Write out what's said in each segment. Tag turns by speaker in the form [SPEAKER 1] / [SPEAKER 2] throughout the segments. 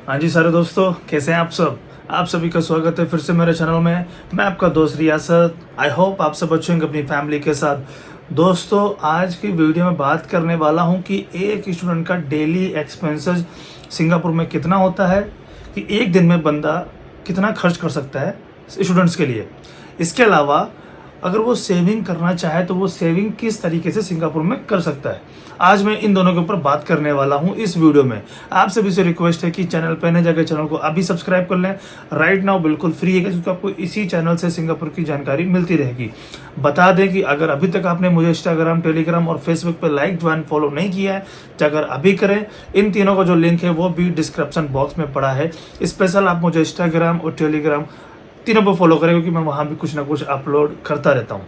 [SPEAKER 1] हाँ जी सारे दोस्तों, कैसे हैं आप सब। आप सभी का स्वागत है फिर से मेरे चैनल में। मैं आपका दोस्त रियासत। आई होप आप सब अच्छे होंगे अपनी फैमिली के साथ। दोस्तों, आज की वीडियो में बात करने वाला हूं कि एक स्टूडेंट का डेली एक्सपेंसेस सिंगापुर में कितना होता है, कि एक दिन में बंदा कितना खर्च कर सकता है स्टूडेंट्स के लिए। इसके अलावा अगर वो सेविंग करना चाहे तो वो सेविंग किस तरीके से सिंगापुर में कर सकता है, आज मैं इन दोनों के ऊपर बात करने वाला हूं इस वीडियो में। आप सभी से रिक्वेस्ट है कि चैनल पर नए जाकर चैनल को अभी सब्सक्राइब कर लें। राइट नाउ बिल्कुल फ्री है, क्योंकि आपको इसी चैनल से सिंगापुर की जानकारी मिलती रहेगी। बता दें कि अगर अभी तक आपने मुझे इंस्टाग्राम, टेलीग्राम और फेसबुक पर लाइक, ज्वाइन, फॉलो नहीं किया है तो अगर अभी करें। इन तीनों का जो लिंक है वो भी डिस्क्रिप्शन बॉक्स में पड़ा है। स्पेशल आप मुझे इंस्टाग्राम और टेलीग्राम तीनों पर फॉलो करें, क्योंकि मैं वहाँ भी कुछ ना कुछ अपलोड करता रहता हूँ।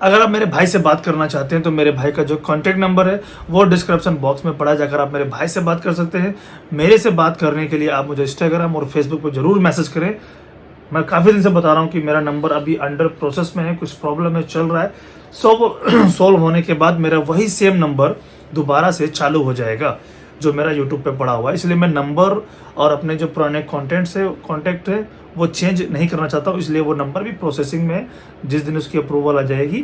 [SPEAKER 1] अगर आप मेरे भाई से बात करना चाहते हैं तो मेरे भाई का जो कॉन्टैक्ट नंबर है वो डिस्क्रिप्शन बॉक्स में पड़ा है, जाकर आप मेरे भाई से बात कर सकते हैं। मेरे से बात करने के लिए आप मुझे इंस्टाग्राम और फेसबुक पर जरूर मैसेज करें। मैं काफ़ी दिन से बता रहा हूँ कि मेरा नंबर अभी अंडर प्रोसेस में है, कुछ प्रॉब्लम है, चल रहा है। सोल्व होने के बाद मेरा वही सेम नंबर दोबारा से चालू हो जाएगा जो मेरा यूट्यूब पे पड़ा हुआ है। इसलिए मैं नंबर और अपने जो पुराने कॉन्टैक्ट है वो चेंज नहीं करना चाहता हूँ, इसलिए वो नंबर भी प्रोसेसिंग में है। जिस दिन उसकी अप्रूवल आ जाएगी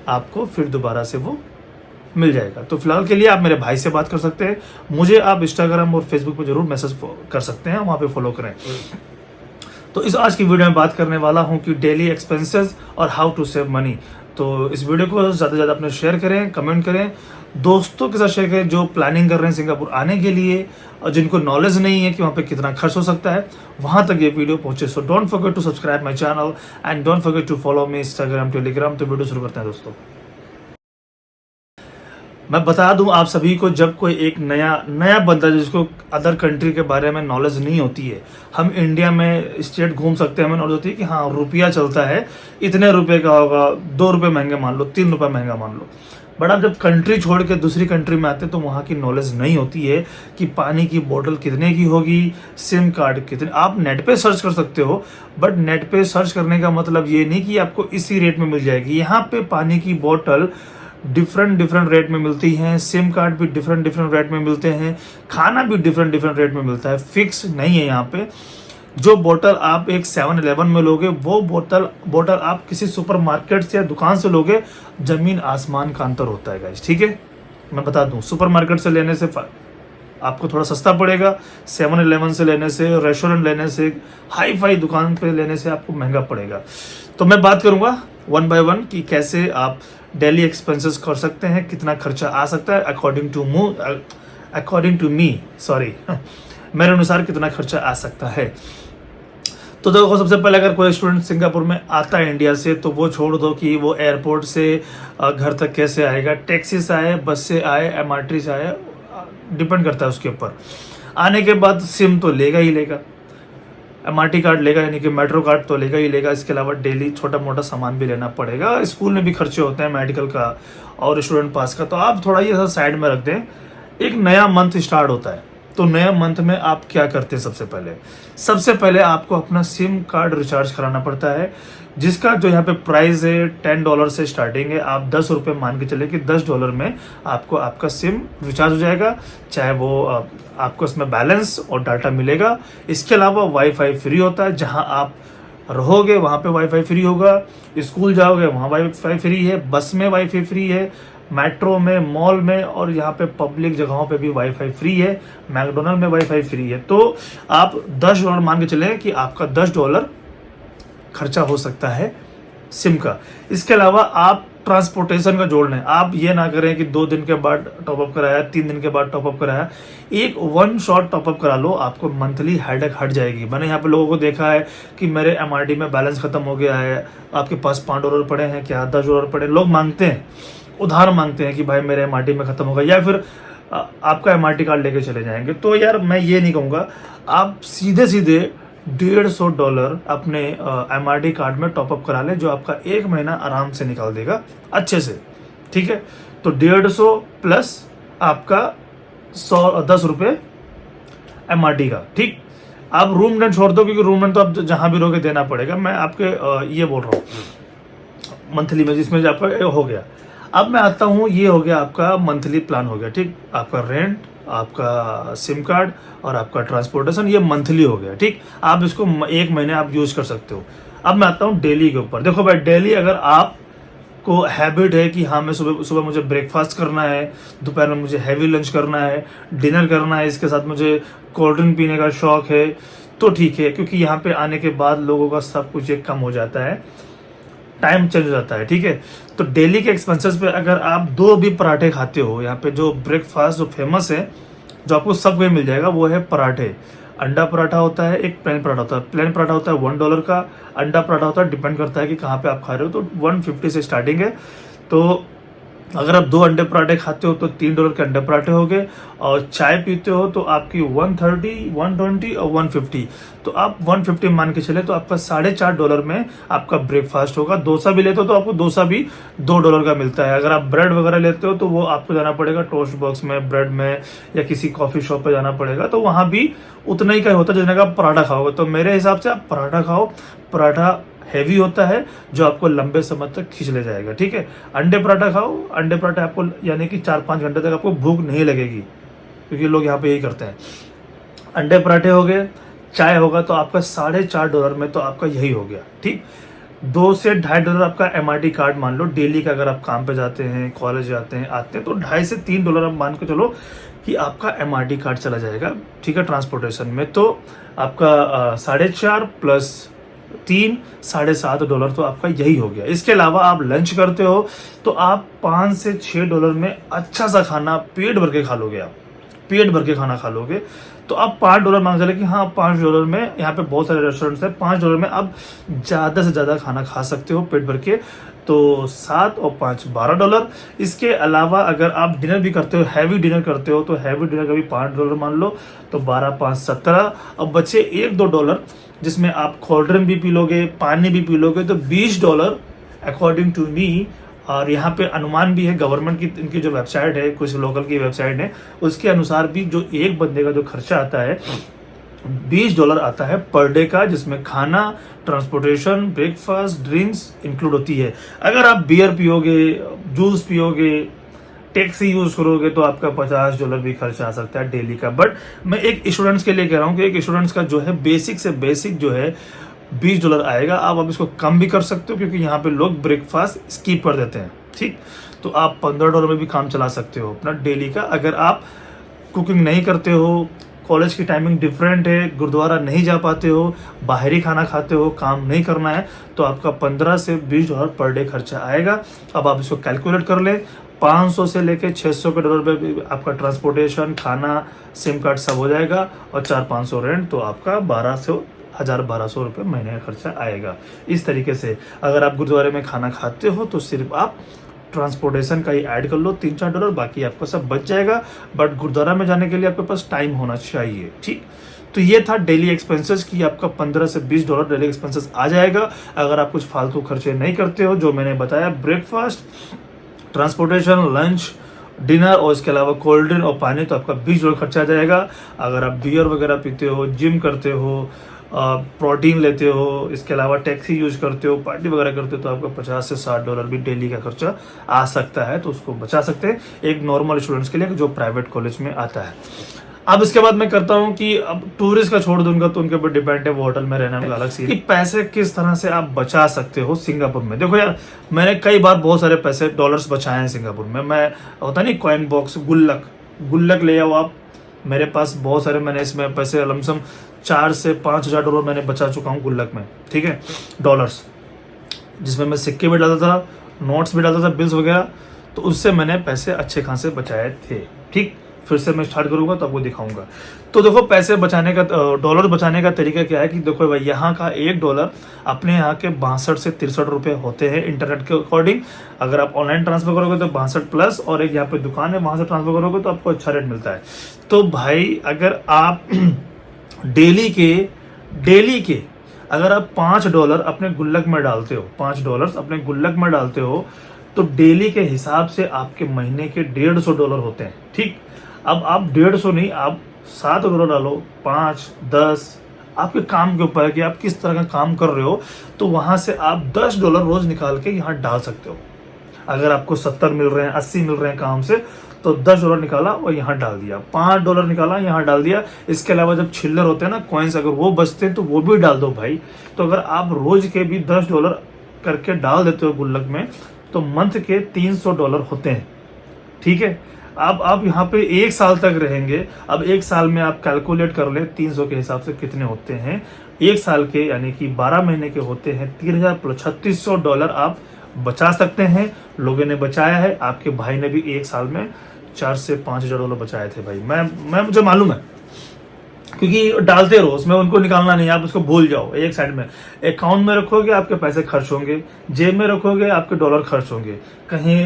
[SPEAKER 1] आपको फिर दोबारा से वो मिल जाएगा। तो फिलहाल के लिए आप मेरे भाई से बात कर सकते हैं। मुझे आप इंस्टाग्राम और फेसबुक पर जरूर मैसेज कर सकते हैं, वहाँ पे फॉलो करें। तो इस आज की वीडियो में बात करने वाला हूँ कि डेली एक्सपेंसेस और हाउ टू सेव मनी। तो इस वीडियो को ज़्यादा से ज़्यादा अपने शेयर करें, कमेंट करें, दोस्तों के साथ शेयर करें जो प्लानिंग कर रहे हैं सिंगापुर आने के लिए और जिनको नॉलेज नहीं है कि वहाँ पे कितना खर्च हो सकता है, वहाँ तक ये वीडियो पहुँचे। So don't forget to subscribe my channel and don't forget to follow me Instagram, Telegram. तो वीडियो शुरू करते हैं दोस्तों। मैं बता दूं आप सभी को, जब कोई एक नया बंदा जिसको अदर कंट्री के बारे में नॉलेज नहीं होती है, हम इंडिया में स्टेट घूम सकते हैं, हमें नॉलेज होती है कि हाँ रुपया चलता है, इतने रुपए का होगा, 2 रुपये महंगे मान लो, 3 रुपये महंगा मान लो। बट आप जब कंट्री छोड़ के दूसरी कंट्री में आते हैं तो वहाँ की नॉलेज नहीं होती है कि पानी की बोतल कितने की होगी, सिम कार्ड कितने। आप नेट पे सर्च कर सकते हो, बट नेट पे सर्च करने का मतलब ये नहीं कि आपको इसी रेट में मिल जाएगी। यहाँ पे पानी की बोतल डिफरेंट रेट में मिलती हैं, सिम कार्ड भी डिफरेंट रेट में मिलते हैं, खाना भी डिफरेंट रेट में मिलता है, फिक्स नहीं है यहाँ पे। जो बोतल आप एक 7-Eleven में लोगे वो बोतल आप किसी सुपरमार्केट से या दुकान से लोगे, जमीन आसमान का अंतर होता है गाइस, ठीक है। मैं बता दूं, सुपरमार्केट से लेने से आपको थोड़ा सस्ता पड़ेगा, 7-Eleven से लेने से, रेस्टोरेंट लेने से, हाई फाई दुकान पे लेने से आपको महंगा पड़ेगा। तो मैं बात करूंगा 1 by 1 कि कैसे आप डेली एक्सपेंसेस कर सकते हैं, कितना खर्चा आ सकता है अकॉर्डिंग टू मी मेरे अनुसार कितना खर्चा आ सकता है। तो देखो, सबसे पहले अगर कोई स्टूडेंट सिंगापुर में आता है इंडिया से, तो वो छोड़ दो कि वो एयरपोर्ट से घर तक कैसे आएगा, टैक्सी से आए, बस से आए, MRT से आए, डिपेंड करता है उसके ऊपर। आने के बाद सिम तो लेगा ही लेगा, MRT कार्ड लेगा, यानी कि मेट्रो कार्ड तो लेगा ही लेगा। इसके अलावा डेली छोटा मोटा सामान भी लेना पड़ेगा, स्कूल में भी खर्चे होते हैं, मेडिकल का और स्टूडेंट पास का। तो आप थोड़ा ये साइड में रख दें। एक नया मंथ स्टार्ट होता है, तो नया मंथ में आप क्या करते हैं? सबसे पहले आपको अपना सिम कार्ड रिचार्ज कराना पड़ता है, जिसका जो यहाँ पे प्राइस है $10 से स्टार्टिंग है। आप 10 रुपये मान के चले कि $10 में आपको आपका सिम रिचार्ज हो जाएगा, चाहे वो आपको इसमें बैलेंस और डाटा मिलेगा। इसके अलावा वाईफाई फ्री होता है, जहाँ आप रहोगे वहाँ पे वाईफाई फ्री होगा, स्कूल जाओगे वहाँ वाईफाई फ्री है, बस में वाईफाई फ्री है, मेट्रो में, मॉल में और यहाँ पे पब्लिक जगहों पे भी वाईफाई फ्री है, मैकडोनल्ड में वाईफाई फ्री है। तो आप $10 मान के चलें कि आपका $10 खर्चा हो सकता है सिम का। इसके अलावा आप ट्रांसपोर्टेशन का जोड़ लें। आप ये ना करें कि 2 दिन के बाद टॉपअप कराया, 3 दिन के बाद टॉपअप कराया, एक 1 शॉट टॉपअप करा लो, आपको मंथली हेडेक हट जाएगी। मैंने यहाँ पे लोगों को देखा है कि मेरे MRT में बैलेंस खत्म हो गया है, आपके पास $5 पड़े हैं क्या, $10 पड़े, लोग मांगते हैं, उधार मांगते हैं कि भाई मेरे MRT में खत्म होगा, या फिर आपका MRT कार्ड लेके चले जाएंगे। तो यार मैं ये नहीं कहूँगा, आप सीधे $150 अपने MRT कार्ड में टॉपअप करा लें, जो आपका 1 महीना आराम से निकाल देगा अच्छे से, ठीक है। तो 150 प्लस आपका 10 रुपये MRT का, ठीक। आप रूम रेंट छोड़ दो, क्योंकि रूम रेंट तो आप जहाँ भी रहोगे देना पड़ेगा। मैं आपके ये बोल रहा हूँ मंथली में, जिसमें आपका हो गया। अब मैं आता हूँ, ये हो गया आपका मंथली प्लान हो गया, ठीक। आपका रेंट, आपका सिम कार्ड और आपका ट्रांसपोर्टेशन, ये मंथली हो गया। ठीक, आप इसको 1 महीने आप यूज कर सकते हो। अब मैं आता हूँ डेली के ऊपर। देखो भाई, डेली अगर आप को हैबिट है कि हाँ मैं सुबह सुबह मुझे ब्रेकफास्ट करना है, दोपहर में मुझे हैवी लंच करना है, डिनर करना है, इसके साथ मुझे कोल्ड ड्रिंक पीने का शौक है, तो ठीक है, क्योंकि यहाँ पे आने के बाद लोगों का सब कुछ एक कम हो जाता है, टाइम चेंज हो जाता है। ठीक है, तो डेली के एक्सपेंसेस पे अगर आप 2 भी पराठे खाते हो, यहाँ पे जो ब्रेकफास्ट जो फेमस है, जो आपको सब वे मिल जाएगा, वो है पराठे। अंडा पराठा होता है, एक प्लेन पराठा होता है। प्लेन पराठा होता है $1 का, अंडा पराठा होता है, डिपेंड करता है कि कहाँ पे आप खा रहे हो, तो 150 से स्टार्टिंग है। तो अगर आप 2 अंडे पराठे खाते हो तो $3 के अंडे पराठे हो गए, और चाय पीते हो तो आपकी 130, 120 और 150, तो आप 150 मान के चले, तो आपका $4.5 में आपका ब्रेकफास्ट होगा। डोसा भी लेते हो तो आपको डोसा भी $2 का मिलता है। अगर आप ब्रेड वगैरह लेते हो तो वो आपको जाना पड़ेगा टोस्ट बॉक्स में, ब्रेड में, या किसी कॉफी शॉप पे जाना पड़ेगा, तो वहाँ भी उतना ही का होता है जितना का आप पराठा खाओगे। तो मेरे हिसाब से आप पराठा खाओ, पराठा हैवी होता है जो आपको लंबे समय तक खींच ले जाएगा। ठीक है, अंडे पराठा खाओ, अंडे पराठा आपको यानी कि 4-5 घंटे तक आपको भूख नहीं लगेगी, क्योंकि लोग यहाँ पे यही करते हैं। अंडे पराठे हो गए, चाय होगा, तो आपका $4.5 में तो आपका यही हो गया। ठीक, $2 से $2.5 आपका MRT कार्ड मान लो डेली का। अगर आप काम पे जाते हैं, कॉलेज जाते हैं, आते हैं, तो $2.5 से $3 आप मान के चलो कि आपका MRT कार्ड चला जाएगा। ठीक है, ट्रांसपोर्टेशन में तो आपका 4.5 प्लस 3, $7.5 तो आपका यही हो गया। इसके अलावा आप लंच करते हो तो आप $5 से $6 में अच्छा सा खाना पेट भर के खा लोगे। आप पेट भर के खाना खा लोगे, तो आप $5 मांग चले कि हाँ $5 में, यहाँ पे बहुत सारे रेस्टोरेंट्स हैं, $5 में आप ज़्यादा से ज़्यादा खाना खा सकते हो पेट भर के। तो 7 और 5 $12। इसके अलावा अगर आप डिनर भी करते हो, हैवी डिनर करते हो, तो हैवी डिनर का भी $5 मान लो, तो 12, 5, 17। अब बचे $1-2 जिसमें आप कोल्ड ड्रिंक भी पी लोगे, पानी भी पी लोगे, तो $20 अकॉर्डिंग टू मी। और यहाँ पे अनुमान भी है, गवर्नमेंट की इनकी जो वेबसाइट है, कुछ लोकल की वेबसाइट है, उसके अनुसार भी जो एक बंदे का जो खर्चा आता है $20 आता है पर डे का, जिसमें खाना, ट्रांसपोर्टेशन, ब्रेकफास्ट, ड्रिंक्स इंक्लूड होती है। अगर आप बियर पियोगे, जूस पियोगे, टैक्सी यूज करोगे, तो आपका $50 भी खर्चा आ सकता है डेली का। बट मैं एक स्टूडेंट्स के लिए कह रहा हूँ कि एक स्टूडेंट्स का जो है बेसिक से बेसिक जो है $20 आएगा। आप अब इसको कम भी कर सकते हो, क्योंकि यहाँ पे लोग ब्रेकफास्ट स्किप कर देते हैं। ठीक, तो आप $15 में भी काम चला सकते हो अपना डेली का। अगर आप कुकिंग नहीं करते हो, कॉलेज की टाइमिंग डिफरेंट है, गुरुद्वारा नहीं जा पाते हो, बाहरी खाना खाते हो, काम नहीं करना है, तो आपका $15 से $20 पर डे खर्चा आएगा। अब आप इसको कैलकुलेट कर लें, 500 से लेके $600 पे आपका ट्रांसपोर्टेशन, खाना, सिम कार्ड सब हो जाएगा, और 400-500 रेंट, तो आपका 1200 रुपये महीने का खर्चा आएगा। इस तरीके से अगर आप गुरुद्वारे में खाना खाते हो तो सिर्फ आप ट्रांसपोर्टेशन का ही ऐड कर लो $3-4, बाकी आपका सब बच जाएगा। बट गुरुद्वारा में जाने के लिए आपके पास टाइम होना चाहिए। ठीक, तो ये था डेली एक्सपेंसेस की आपका $15 से $20 डेली एक्सपेंसेस आ जाएगा। अगर आप कुछ फालतू खर्चे नहीं करते हो, जो मैंने बताया, ब्रेकफास्ट, ट्रांसपोर्टेशन, लंच, डिनर और इसके अलावा कोल्ड ड्रिंक और पानी, तो आपका $20 खर्चा आ जाएगा। अगर आप बियर वगैरह पीते हो, जिम करते हो, प्रोटीन लेते हो, इसके अलावा टैक्सी यूज करते हो, पार्टी वगैरह करते हो, तो आपका $50 से $60 भी डेली का खर्चा आ सकता है। तो उसको बचा सकते हैं एक नॉर्मल स्टूडेंट्स के लिए जो प्राइवेट कॉलेज में आता है। अब इसके बाद मैं करता हूँ कि अब टूरिस्ट का छोड़ दूंगा, तो उनके ऊपर डिपेंड है, वो होटल में रहने का अलग सीन, कि पैसे किस तरह से आप बचा सकते हो सिंगापुर में। देखो यार, मैंने कई बार बहुत सारे पैसे डॉलर्स बचाए हैं सिंगापुर में। मैं होता नहीं कॉइन बॉक्स, गुल्लक ले आओ आप, मेरे पास बहुत सारे, मैंने इसमें पैसे लमसम $4 से $5,000 मैंने बचा चुका हूँ गुल्लक में। ठीक है, डॉलर्स, जिसमें मैं सिक्के भी डालता था, नोट्स भी डालता था, बिल्स वगैरह, तो उससे मैंने पैसे अच्छे खासे बचाए थे। ठीक, फिर से मैं स्टार्ट करूंगा तो आपको दिखाऊंगा। तो देखो, पैसे बचाने का, डॉलर बचाने का तरीका क्या है कि देखो भाई, यहाँ का $1 अपने यहाँ के 62 से 63 रुपये होते हैं इंटरनेट के अकॉर्डिंग। अगर आप ऑनलाइन ट्रांसफर करोगे तो 62 प्लस, और एक यहाँ पे दुकान है वहाँ से ट्रांसफर करोगे तो आपको अच्छा रेट मिलता है। तो भाई, अगर आप डेली के अगर आप $5 अपने गुल्लक में डालते हो, $5 अपने गुल्लक में डालते हो, तो डेली के हिसाब से आपके महीने के $150 होते हैं। ठीक, अब आप 150 नहीं, आप $7 डालो, 5, 10, आपके काम के ऊपर है कि आप किस तरह का काम कर रहे हो। तो वहां से आप $10 रोज निकाल के यहाँ डाल सकते हो। अगर आपको 70 मिल रहे हैं, 80 मिल रहे हैं काम से, तो $10 निकाला और यहाँ डाल दिया, $5 निकाला यहाँ डाल दिया। इसके अलावा जब चिल्लर होते हैं ना कॉइन्स, अगर वो बचते हैं तो वो भी डाल दो भाई। तो अगर आप रोज के भी $10 करके डाल देते हो गुल्लक में तो मंथ के $300 होते हैं। ठीक है, अब आप यहाँ पे 1 साल तक रहेंगे। अब 1 साल में आप कैलकुलेट कर लें 300 के हिसाब से कितने होते हैं। 1 साल के यानी कि 12 महीने के होते हैं 3000 प्लस $3600 आप बचा सकते हैं। लोगों ने बचाया है, आपके भाई ने भी 1 साल में $4,000 से $5,000 बचाए थे भाई। मैं मुझे मालूम है क्योंकि डालते रहो उसमें, उनको निकालना नहीं, आप उसको भूल जाओ एक साइड में। अकाउंट में रखोगे आपके पैसे खर्च होंगे, जेब में रखोगे आपके डॉलर खर्च होंगे, कहीं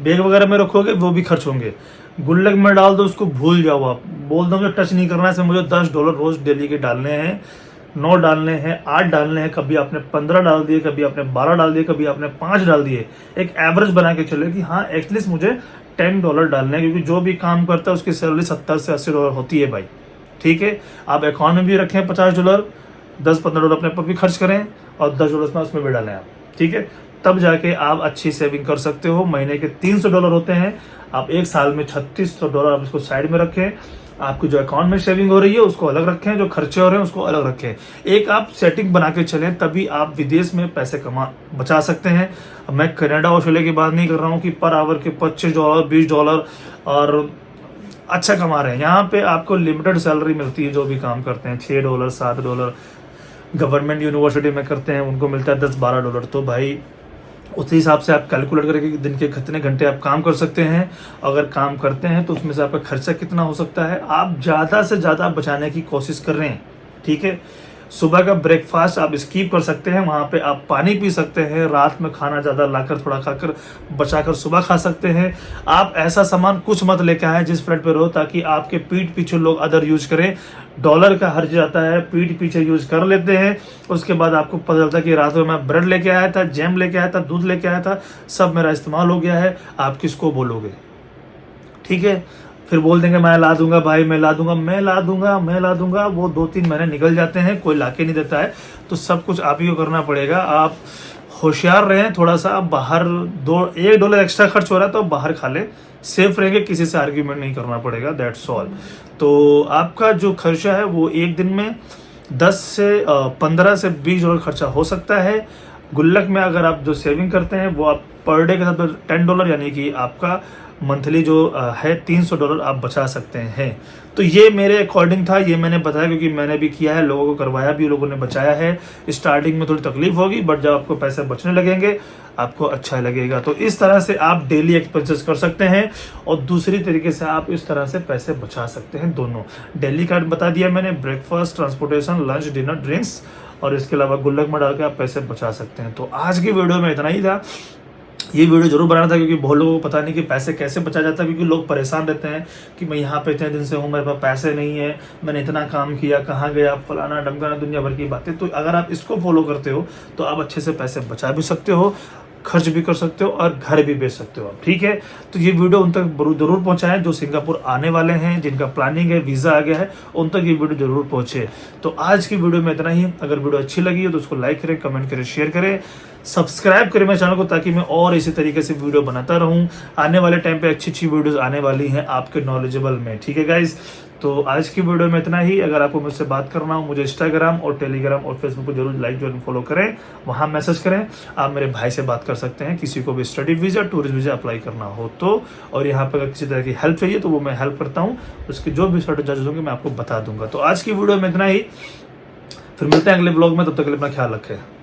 [SPEAKER 1] बैग वगैरह में रखोगे वो भी खर्च होंगे। गुल्लक में डाल दो, उसको भूल जाओ। आप बोल दो मुझे टच नहीं करना है, इसमें मुझे $10 रोज डेली के डालने हैं, 9 डालने हैं, 8 डालने हैं। कभी आपने 15 डाल दिए, कभी आपने 12 डाल दिए, कभी आपने 5 डाल दिए। एक एवरेज बना के चले कि हाँ एटलीस्ट मुझे $10 डालने हैं, क्योंकि जो भी काम करता है उसकी सैलरी $70 से $80 होती है भाई। ठीक है, आप अकाउंट में भी रखें $50, $10-15 अपने पर भी खर्च करें और $10 उसमें भी डालें आप। ठीक है, तब जाके आप अच्छी सेविंग कर सकते हो। महीने के $300 होते हैं, आप 1 साल में $3600 आप इसको साइड में रखें। आपकी जो अकाउंट में सेविंग हो रही है उसको अलग रखें, जो खर्चे हो रहे हैं उसको अलग रखें। एक आप सेटिंग बना के चलें, तभी आप विदेश में पैसे बचा सकते हैं। मैं कनाडा ऑस्ट्रेलिया की बात नहीं कर रहा हूँ कि पर आवर के $25 $20 और अच्छा कमा रहे हैं। यहाँ पे आपको लिमिटेड सैलरी मिलती है, जो भी काम करते हैं $6 $7। गवर्नमेंट यूनिवर्सिटी में करते हैं उनको मिलता है $10-12। तो भाई उस हिसाब से आप कैलकुलेट करके कि दिन के कितने घंटे आप काम कर सकते हैं। अगर काम करते हैं तो उसमें से आपका खर्चा कितना हो सकता है। आप ज़्यादा से ज़्यादा बचाने की कोशिश कर रहे हैं। ठीक है, सुबह का ब्रेकफास्ट आप स्किप कर सकते हैं, वहाँ पे आप पानी पी सकते हैं। रात में खाना ज़्यादा लाकर थोड़ा खाकर बचाकर सुबह खा सकते हैं। आप ऐसा सामान कुछ मत लेके आए जिस फ्लाइट पे रहो, ताकि आपके पीठ पीछे लोग अदर यूज करें। डॉलर का हर्ज जाता है, पीठ पीछे यूज कर लेते हैं। उसके बाद आपको पता चलता है कि रात में मैं ब्रेड लेके आया था, जैम लेके आया था, दूध लेके आया था, सब मेरा इस्तेमाल हो गया है। आप किसको बोलोगे? ठीक है, फिर बोल देंगे मैं ला दूंगा भाई, मैं ला दूंगा। वो 2-3 महीने निकल जाते हैं, कोई लाके नहीं देता है। तो सब कुछ आप ही को करना पड़ेगा। आप होशियार रहें थोड़ा सा। बाहर $1 एक्स्ट्रा खर्च हो रहा है तो बाहर खा लें, सेफ रहेंगे, किसी से आर्ग्यूमेंट नहीं करना पड़ेगा। That's all. तो आपका जो खर्चा है वो एक दिन में 10 से 15 से $20 खर्चा हो सकता है। गुल्लक में अगर आप जो सेविंग करते हैं वो आप पर डे के साथ $10 यानी कि आपका मंथली जो है $300 आप बचा सकते हैं। तो ये मेरे अकॉर्डिंग था, ये मैंने बताया क्योंकि मैंने भी किया है, लोगों को करवाया भी, लोगों ने बचाया है। स्टार्टिंग में थोड़ी तकलीफ होगी, बट जब आपको पैसे बचने लगेंगे आपको अच्छा लगेगा। तो इस तरह से आप डेली एक्सपेंसेस कर सकते हैं और दूसरी तरीके से आप इस तरह से पैसे बचा सकते हैं। दोनों डेली का बता दिया मैंने, breakfast, transportation, lunch, dinner, drinks, और इसके अलावा गुल्लक में डाल के आप पैसे बचा सकते हैं। तो आज की वीडियो में इतना ही था। ये वीडियो जरूर बनाना था क्योंकि बहुत लोगों को पता नहीं कि पैसे कैसे बचा जाता है, क्योंकि लोग परेशान रहते हैं कि मैं यहाँ पे इतने दिन से हूँ, मेरे पास पैसे नहीं है, मैंने इतना काम किया, कहाँ गया, फलाना डमकाना, दुनिया भर की बातें। तो अगर आप इसको फॉलो करते हो तो आप अच्छे से पैसे बचा भी सकते हो, खर्च भी कर सकते हो और घर भी बेच सकते हो आप। ठीक है, तो ये वीडियो उन तक जरूर पहुंचाएं जो सिंगापुर आने वाले हैं, जिनका प्लानिंग है, वीज़ा आ गया है, उन तक ये वीडियो जरूर पहुंचे। तो आज की वीडियो में इतना ही। अगर वीडियो अच्छी लगी हो तो उसको लाइक करें, कमेंट करें, शेयर करें, सब्सक्राइब करें मेरे चैनल को, ताकि मैं और इसी तरीके से वीडियो बनाता रहूं। आने वाले टाइम पे अच्छी वीडियोस आने वाली हैं आपके नॉलेजेबल में। ठीक है गाइज, तो आज की वीडियो में इतना ही। अगर आपको मुझसे बात करना हो, मुझे इंस्टाग्राम और टेलीग्राम और फेसबुक पर जरूर लाइक जो फॉलो करें, वहाँ मैसेज करें। आप मेरे भाई से बात कर सकते हैं, किसी को भी study visa, tourist visa apply करना हो तो। और यहाँ पर अगर किसी तरह की हेल्प चाहिए तो वो मैं हेल्प करता हूँ, उसकी जो भी चार्जेस होंगे मैं आपको बता दूंगा। तो आज की वीडियो में इतना ही, फिर मिलते हैं अगले ब्लॉग में, तब तक के लिए अपना ख्याल रखें।